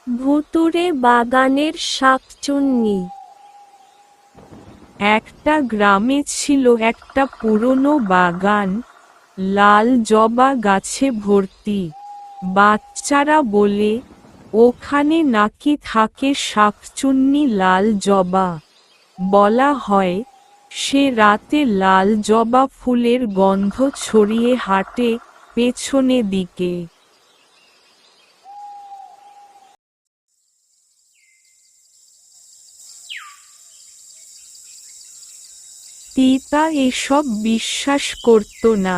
ভুতুড়ে বাগানের শাকচুন্নি। একটা গ্রামে ছিল একটা পুরনো বাগান, লাল জবা গাছে ভর্তি। বাচ্চারা বলে, ওখানে নাকি থাকে শাকচুন্নি লাল জবা। বলা হয়, সে রাতে লাল জবা ফুলের গন্ধ ছড়িয়ে হাঁটে পেছনে দিকে। তিতা এসব বিশ্বাস করত না।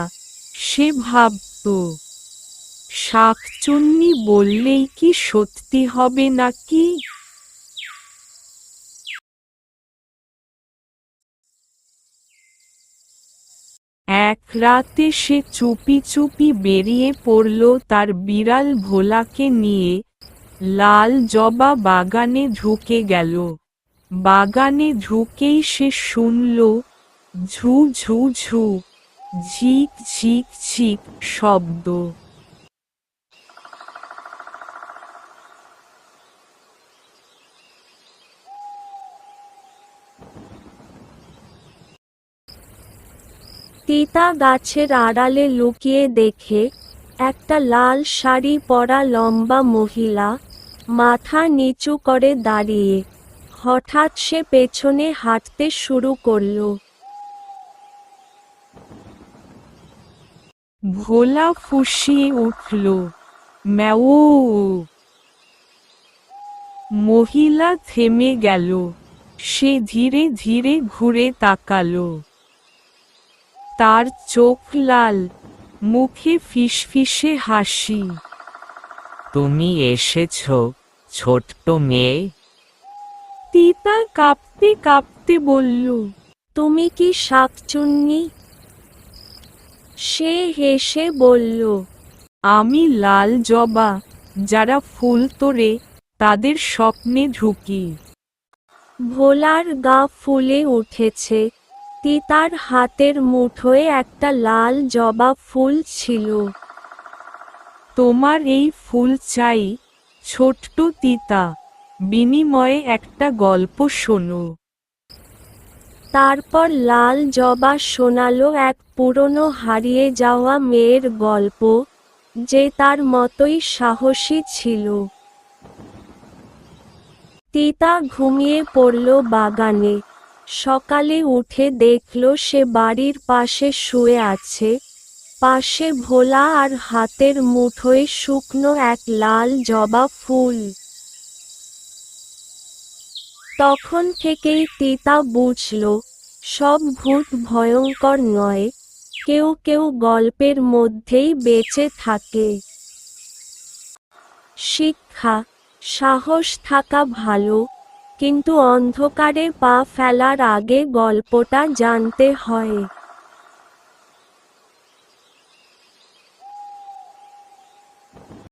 সে ভাবত, শাকচুন্নি বললেই কি সত্যি হবে নাকি? এক রাতে সে চুপি চুপি বেরিয়ে পড়ল তার বিড়াল ভোলাকে নিয়ে। লাল জবা বাগানে ঢুকে গেল। বাগানে ঢুকেই সে শুনল ঝু ঝু ঝু, ঝিক ঝিক ঝিক শব্দ। তিতা গাছের আড়ালে লুকিয়ে দেখে একটা লাল শাড়ি পরা লম্বা মহিলা মাথা নিচু করে দাঁড়িয়ে। হঠাৎ সে পেছনে হাঁটতে শুরু করল। ভোলা ফুঁসিয়ে উঠল, ম্যাও। মহিলা থেমে গেল। সে ধীরে ধীরে ঘুরে তাকালো। তার চোখ লাল, মুখে ফিসফিসে হাসি। তুমি এসেছ, ছোট্ট মেয়ে? তিতা কাঁপতে কাঁপতে বলল, তুমি কি শাকচুন্নি? সে হেসে বলল, আমি লাল জবা, যারা ফুল তোড়ে তাদের স্বপ্নে ঢুকি। ভোলার গা ফুলে উঠেছে। তিতার হাতের মুঠোয় একটা লাল জবা ফুল ছিল। তোমার এই ফুল চাই, ছোট্ট তিতা। বিনিময়ে একটা গল্প শোনো। তারপর লাল জবা শোনালো এক পুরনো হারিয়ে যাওয়া মেয়ের গল্প, যে তার মতোই সাহসী ছিল। তিতা ঘুমিয়ে পড়ল বাগানে। সকালে উঠে দেখল সে বাড়ির পাশে শুয়ে আছে, পাশে ভোলা আর হাতের মুঠোয় শুকনো এক লাল জবা ফুল। তখন থেকেই তিতা বুঝল, সব ভূত ভয়ঙ্কর নয়, কেউ কেউ গল্পের মধ্যেই বেঁচে থাকে। শিক্ষা: সাহস থাকা ভালো, কিন্তু অন্ধকারে পা ফেলার আগে গল্পটা জানতে হয়।